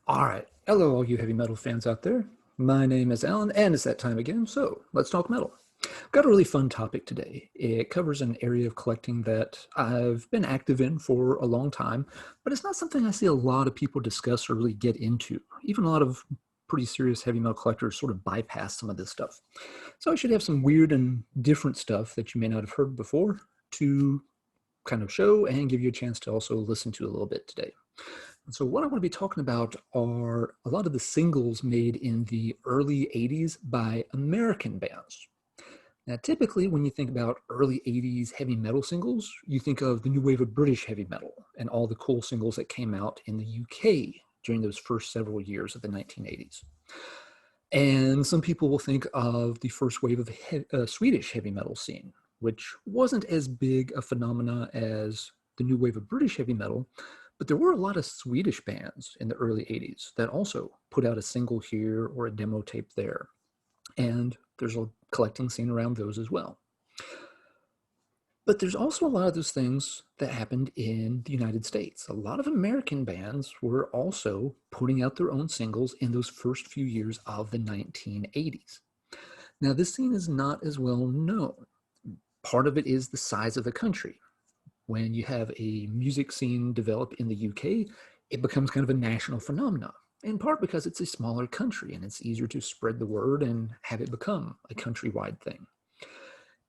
All right. Hello, all you heavy metal fans out there. My name is Alan, and it's that time again, so let's talk metal. I've got a really fun topic today. It covers an area of collecting that I've been active in for a long time, but it's not something I see a lot of people discuss or really get into. Even a lot of pretty serious heavy metal collectors sort of bypass some of this stuff. So I should have some weird and different stuff that you may not have heard before to kind of show and give you a chance to also listen to a little bit today. So what I want to be talking about are a lot of the singles made in the early 80s by American bands. Now, typically, when you think about early 80s heavy metal singles, you think of the new wave of British heavy metal and all the cool singles that came out in the UK during those first several years of the 1980s. And some people will think of the first wave of Swedish heavy metal scene, which wasn't as big a phenomena as the new wave of British heavy metal, but there were a lot of Swedish bands in the early 80s that also put out a single here or a demo tape there. And there's a collecting scene around those as well. But there's also a lot of those things that happened in the United States. A lot of American bands were also putting out their own singles in those first few years of the 1980s. Now, this scene is not as well known. Part of it is the size of the country. When you have a music scene develop in the UK, it becomes kind of a national phenomenon, in part because it's a smaller country and it's easier to spread the word and have it become a countrywide thing.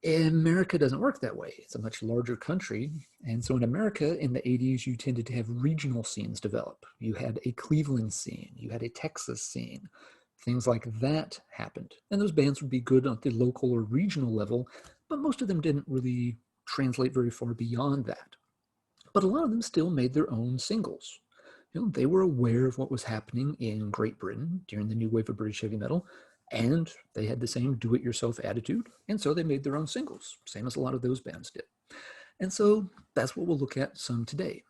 America doesn't work that way. It's a much larger country. And so in America, in the 80s, you tended to have regional scenes develop. You had a Cleveland scene, you had a Texas scene, things like that happened. And those bands would be good at the local or regional level, but most of them didn't really translate very far beyond that. But a lot of them still made their own singles. They were aware of what was happening in Great Britain during the new wave of British heavy metal, and they had the same do-it-yourself attitude, and so they made their own singles, same as a lot of those bands did. And so that's what we'll look at some today.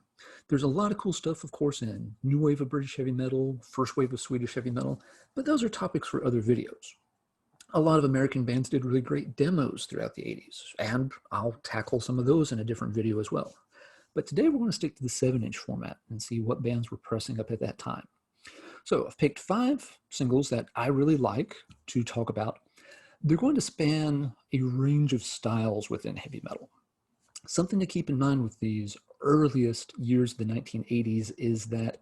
There's a lot of cool stuff, of course, in new wave of British heavy metal, first wave of Swedish heavy metal, but those are topics for other videos. A lot of American bands did really great demos throughout the 80s, and I'll tackle some of those in a different video as well. But today we're going to stick to the 7-inch format and see what bands were pressing up at that time. So I've picked 5 singles that I really like to talk about. They're going to span a range of styles within heavy metal. Something to keep in mind with these earliest years of the 1980s is that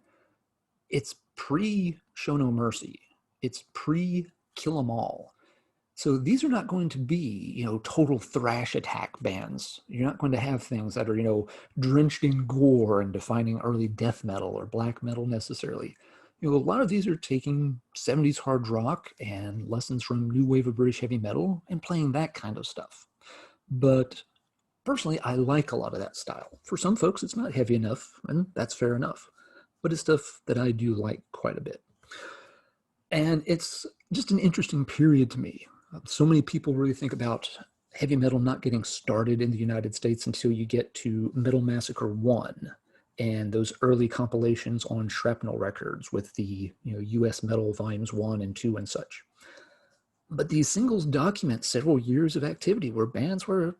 it's pre-Show No Mercy. It's pre-Kill 'Em All. So these are not going to be, total thrash attack bands. You're not going to have things that are, drenched in gore and defining early death metal or black metal necessarily. A lot of these are taking 70s hard rock and lessons from new wave of British heavy metal and playing that kind of stuff. But personally, I like a lot of that style. For some folks, it's not heavy enough, and that's fair enough. But it's stuff that I do like quite a bit. And it's just an interesting period to me. So many people really think about heavy metal not getting started in the United States until you get to Metal Massacre 1 and those early compilations on Shrapnel records with the US Metal Volumes 1 and 2 and such. But these singles document several years of activity where bands were,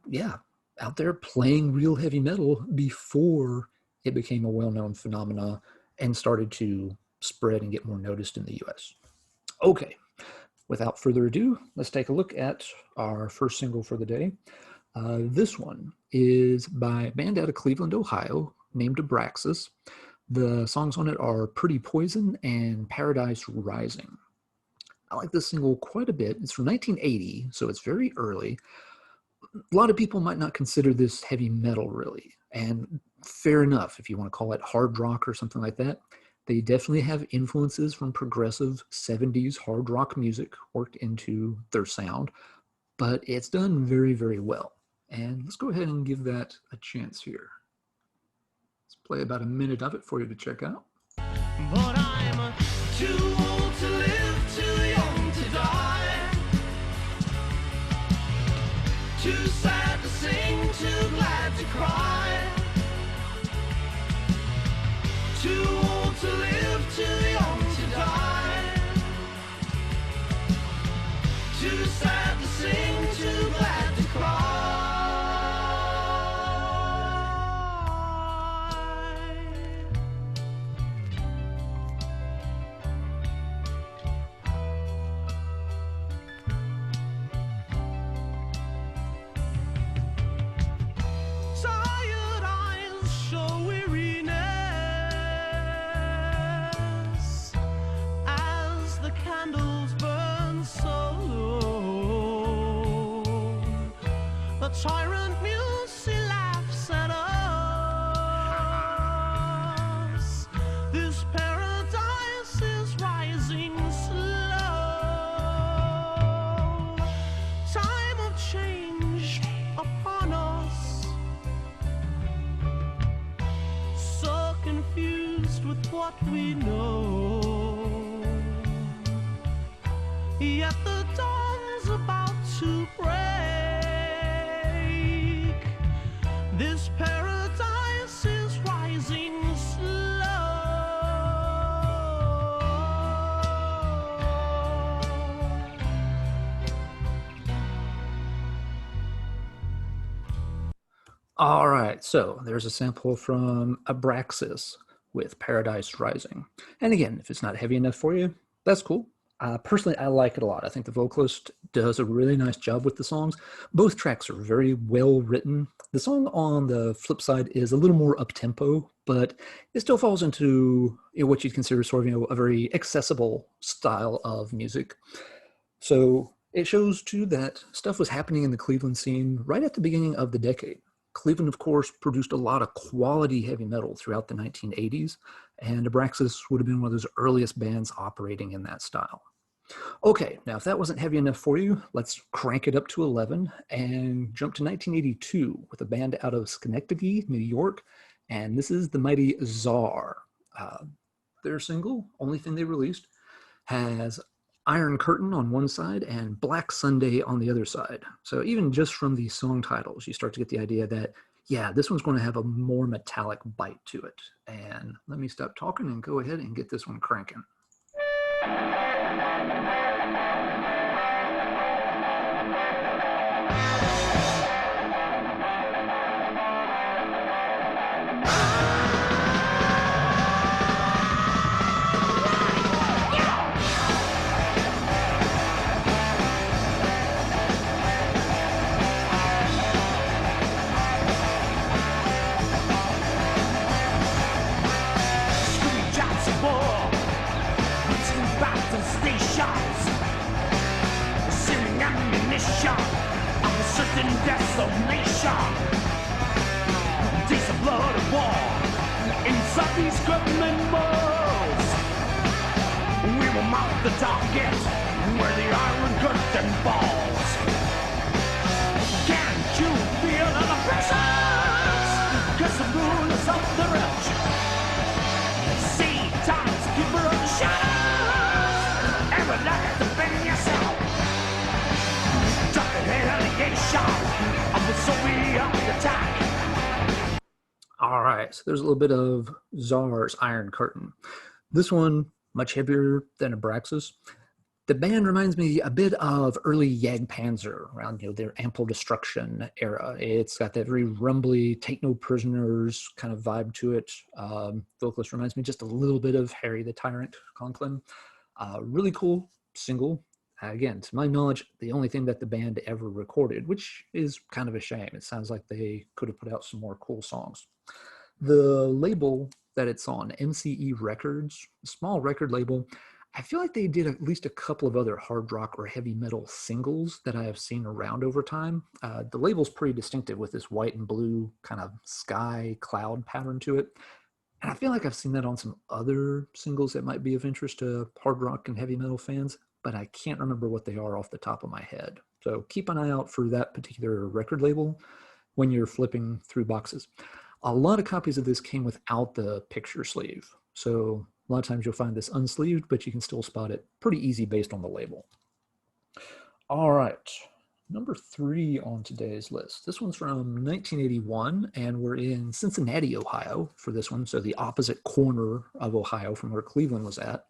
out there playing real heavy metal before it became a well-known phenomena and started to spread and get more noticed in the US. Okay. Without further ado, let's take a look at our first single for the day. This one is by a band out of Cleveland, Ohio, named Abraxas. The songs on it are Pretty Poison and Paradise Rising. I like this single quite a bit. It's from 1980, so it's very early. A lot of people might not consider this heavy metal, really, and fair enough if you want to call it hard rock or something like that. They definitely have influences from progressive 70s hard rock music worked into their sound, but it's done very, very well. And let's go ahead and give that a chance here. Let's play about a minute of it for you to check out. But I'm too old to live, too young to die, too sad to sing, too glad to cry, too old to live, too young to die, too sad to sing, too glad to cry. tyrant muse, he laughs at us. This paradise is rising slow. Time of change upon us. So confused with what we know. Yet the dawn's about to break. This paradise is rising slow. All right, so there's a sample from Abraxas with Paradise Rising. And again, if it's not heavy enough for you, that's cool. Personally, I like it a lot. I think the vocalist does a really nice job with the songs. Both tracks are very well written. The song on the flip side is a little more up-tempo, but it still falls into what you'd consider sort of a very accessible style of music. So it shows, too, that stuff was happening in the Cleveland scene right at the beginning of the decade. Cleveland, of course, produced a lot of quality heavy metal throughout the 1980s, and Abraxas would have been one of those earliest bands operating in that style. Okay, now if that wasn't heavy enough for you, let's crank it up to 11 and jump to 1982 with a band out of Schenectady, New York, and this is the Mighty Czar. Their single, only thing they released, has Iron Curtain on one side and Black Sunday on the other side. So even just from the song titles, you start to get the idea that, yeah, this one's going to have a more metallic bite to it. And let me stop talking and go ahead and get this one cranking. Desolation, days of blood and war inside these government walls. We will mark the target where the Iron Curtain falls. Can't you feel the presence? 'Cause the moon is up the ridge. Satan's keeper of the shadows. Every night defend yourself. Duck ahead allegation. All right, so there's a little bit of Czar's Iron Curtain. This one, much heavier than Abraxas. The band reminds me a bit of early Jagdpanzer around their Ample Destruction era. It's got that very rumbly, take no prisoners kind of vibe to it. Vocalist reminds me just a little bit of Harry the Tyrant Conklin. Really cool single. Again, to my knowledge, the only thing that the band ever recorded, which is kind of a shame. It sounds like they could have put out some more cool songs. The label that it's on, MCE Records, a small record label, I feel like they did at least a couple of other hard rock or heavy metal singles that I have seen around over time. The label's pretty distinctive with this white and blue kind of sky cloud pattern to it. And I feel like I've seen that on some other singles that might be of interest to hard rock and heavy metal fans, but I can't remember what they are off the top of my head. So keep an eye out for that particular record label when you're flipping through boxes. A lot of copies of this came without the picture sleeve. So a lot of times you'll find this unsleeved, but you can still spot it pretty easy based on the label. All right, number 3 on today's list. This one's from 1981, and we're in Cincinnati, Ohio for this one. So the opposite corner of Ohio from where Cleveland was at.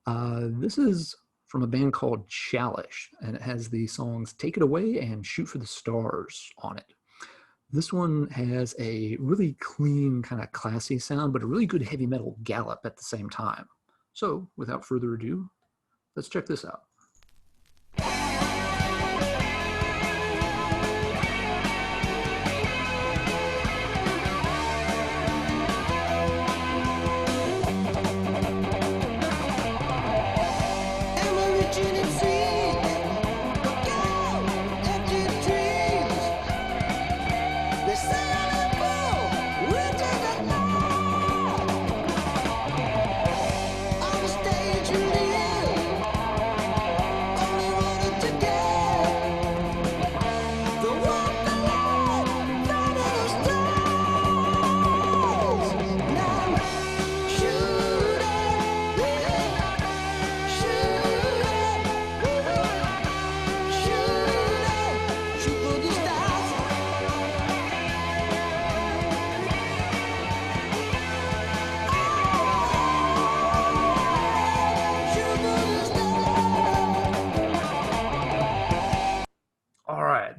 This is from a band called Chalice, and it has the songs Take It Away and Shoot for the Stars on it. This one has a really clean, kind of classy sound, but a really good heavy metal gallop at the same time. So, without further ado, let's check this out.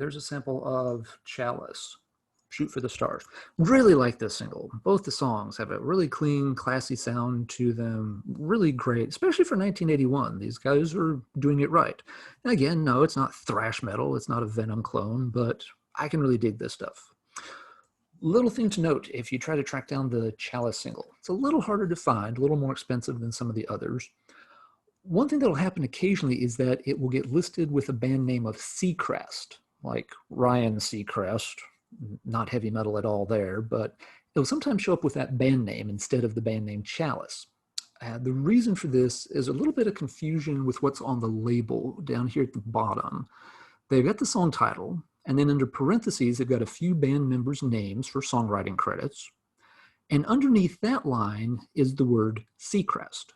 there's a sample of Chalice, Shoot for the Stars. Really like this single. Both the songs have a really clean, classy sound to them. Really great, especially for 1981. These guys are doing it right. And again, no, it's not thrash metal. It's not a Venom clone, but I can really dig this stuff. Little thing to note, if you try to track down the Chalice single, it's a little harder to find, a little more expensive than some of the others. One thing that'll happen occasionally is that it will get listed with a band name of Seacrest, like Ryan Seacrest, not heavy metal at all there, but it'll sometimes show up with that band name instead of the band name Chalice. The reason for this is a little bit of confusion with what's on the label down here at the bottom. They've got the song title, and then under parentheses, they've got a few band members' names for songwriting credits. And underneath that line is the word Seacrest.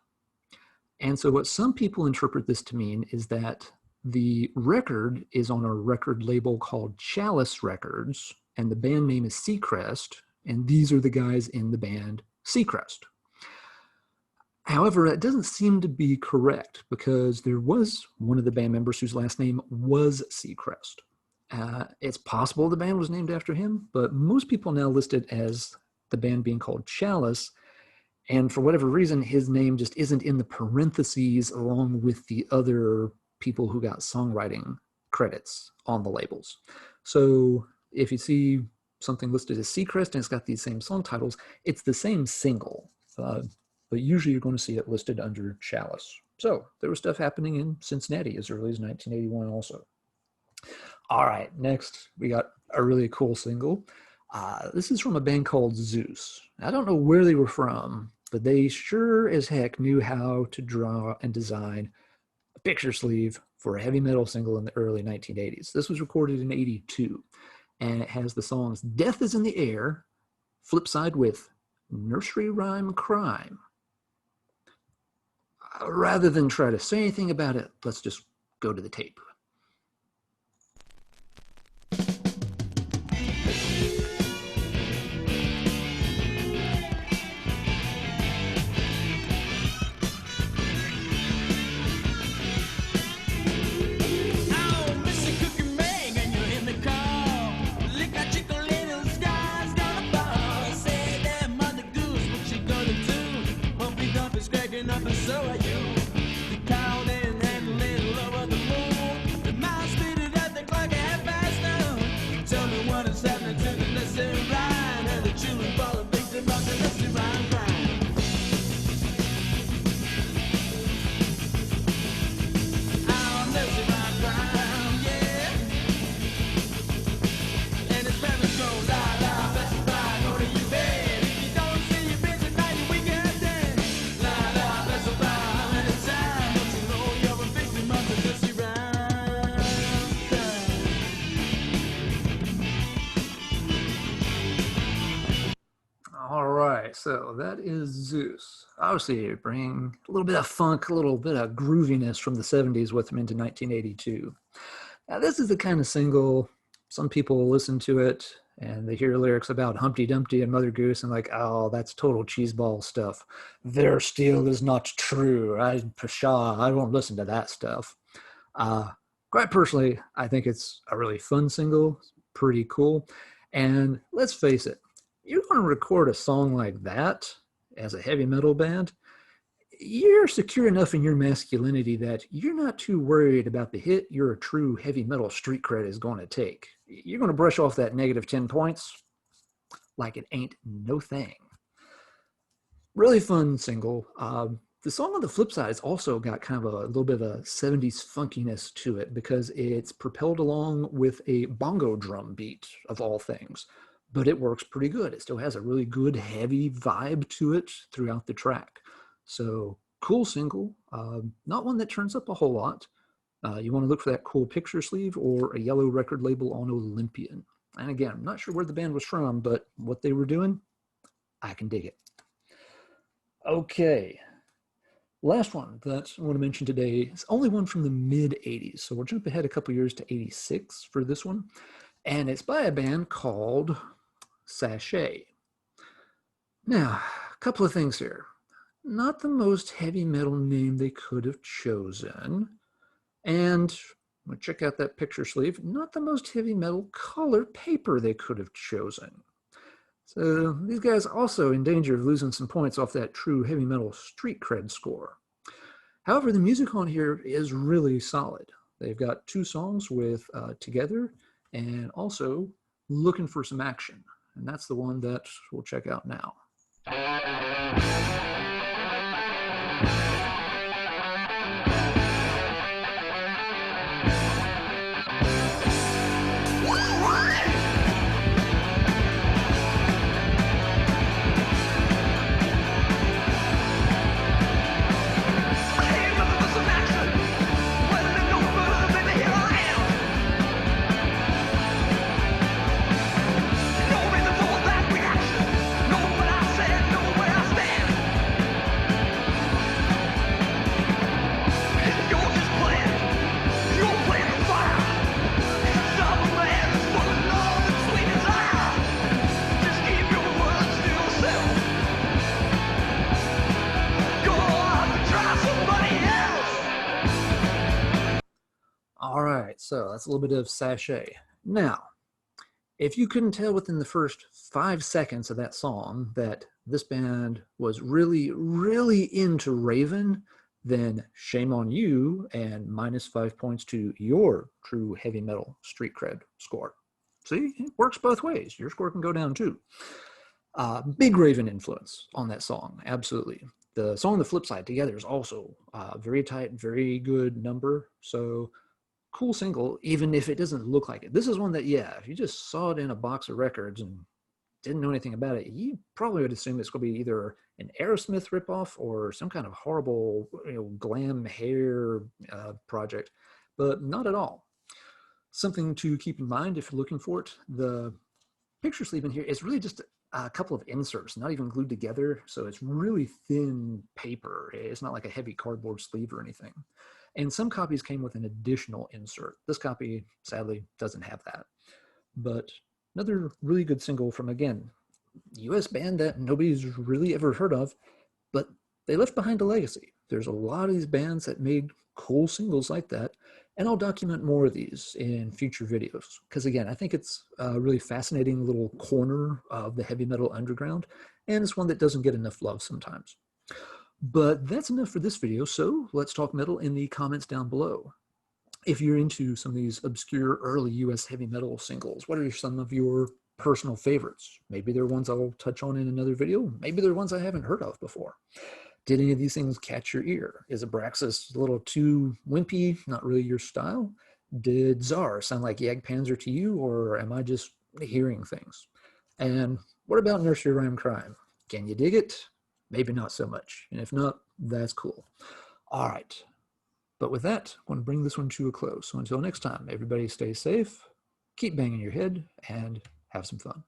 And so what some people interpret this to mean is that the record is on a record label called Chalice Records, and the band name is Seacrest, and these are the guys in the band Seacrest. However, that doesn't seem to be correct because there was one of the band members whose last name was Seacrest. It's possible the band was named after him, but most people now list it as the band being called Chalice, and for whatever reason, his name just isn't in the parentheses along with the other people who got songwriting credits on the labels. So if you see something listed as Seacrest and it's got these same song titles, it's the same single, but usually you're going to see it listed under Chalice. So there was stuff happening in Cincinnati as early as 1981 also. All right, next we got a really cool single. This is from a band called Zeus. I don't know where they were from, but they sure as heck knew how to draw and design a picture sleeve for a heavy metal single in the early 1980s. This was recorded in 82, and it has the songs Death is in the Air, flip side with Nursery Rhyme Crime. Rather than try to say anything about it, let's just go to the tape. So are you. The cow then and a little over the moon. The mouse speeded at the clock at fast now. Tell me what is happening to the nursery rhyme, and the children fall a victim of the nursery rhyme crime. Our nursery rhyme crime, yeah. And his parents go la la, best of rhyme, go to your bed. If you don't see your bitch at night, you weekend then. La la, best of rhyme, and it's time. Don't you know you're a victim of the nursery rhyme crime. All right, so that is Zeus. Obviously, bring a little bit of funk, a little bit of grooviness from the 70s with them into 1982. Now, this is the kind of single, some people listen to it and they hear lyrics about Humpty Dumpty and Mother Goose and like, oh, that's total cheeseball stuff. Their steel is not true. Pshaw, I won't listen to that stuff. Quite personally, I think it's a really fun single, pretty cool. And let's face it, you're going to record a song like that as a heavy metal band, you're secure enough in your masculinity that you're not too worried about the hit your true heavy metal street cred is going to take. You're going to brush off that negative 10 points like it ain't no thing. Really fun single. The song on the flip side has also got kind of a little bit of a 70s funkiness to it because it's propelled along with a bongo drum beat of all things, but it works pretty good. It still has a really good heavy vibe to it throughout the track. So cool single, not one that turns up a whole lot. You want to look for that cool picture sleeve or a yellow record label on Olympian. And again, I'm not sure where the band was from, but what they were doing, I can dig it. Okay, last one that I want to mention today is only one from the mid-80s. So we'll jump ahead a couple years to 86 for this one. And it's by a band called Sachet. Now, a couple of things here. Not the most heavy metal name they could have chosen. And Well, check out that picture sleeve. Not the most heavy metal color paper they could have chosen. So these guys also in danger of losing some points off that true heavy metal street cred score. However, the music on here is really solid. They've got 2 songs with Together and also Looking for Some Action. And that's the one that we'll check out now. All right, so that's a little bit of Sachet. Now, if you couldn't tell within the first 5 seconds of that song that this band was really, really into Raven, then shame on you and -5 points to your true heavy metal street cred score. See, it works both ways. Your score can go down too. Big Raven influence on that song, absolutely. The song on the flip side, Together, is also very tight, very good number. So cool single, even if it doesn't look like it. This is one that, yeah, if you just saw it in a box of records and didn't know anything about it, you probably would assume it's going to be either an Aerosmith ripoff or some kind of horrible, glam hair project, but not at all. Something to keep in mind if you're looking for it, the picture sleeve in here is really just a couple of inserts, not even glued together, so it's really thin paper. It's not like a heavy cardboard sleeve or anything. And some copies came with an additional insert. This copy, sadly, doesn't have that. But another really good single from, again, US band that nobody's really ever heard of, but they left behind a legacy. There's a lot of these bands that made cool singles like that, and I'll document more of these in future videos. Because again, I think it's a really fascinating little corner of the heavy metal underground, and it's one that doesn't get enough love sometimes. But that's enough for this video, so let's talk metal in the comments down below. If you're into some of these obscure early US heavy metal singles, what are some of your personal favorites? Maybe they're ones I'll touch on in another video. Maybe they're ones I haven't heard of before. Did any of these things catch your ear? Is Abraxas a little too wimpy, not really your style? Did Czar sound like Jagdpanzer to you, or am I just hearing things? And what about Nursery Rhyme Crime? Can you dig it? Maybe not so much. And if not, that's cool. All right. But with that, I'm going to bring this one to a close. So until next time, everybody stay safe, keep banging your head, and have some fun.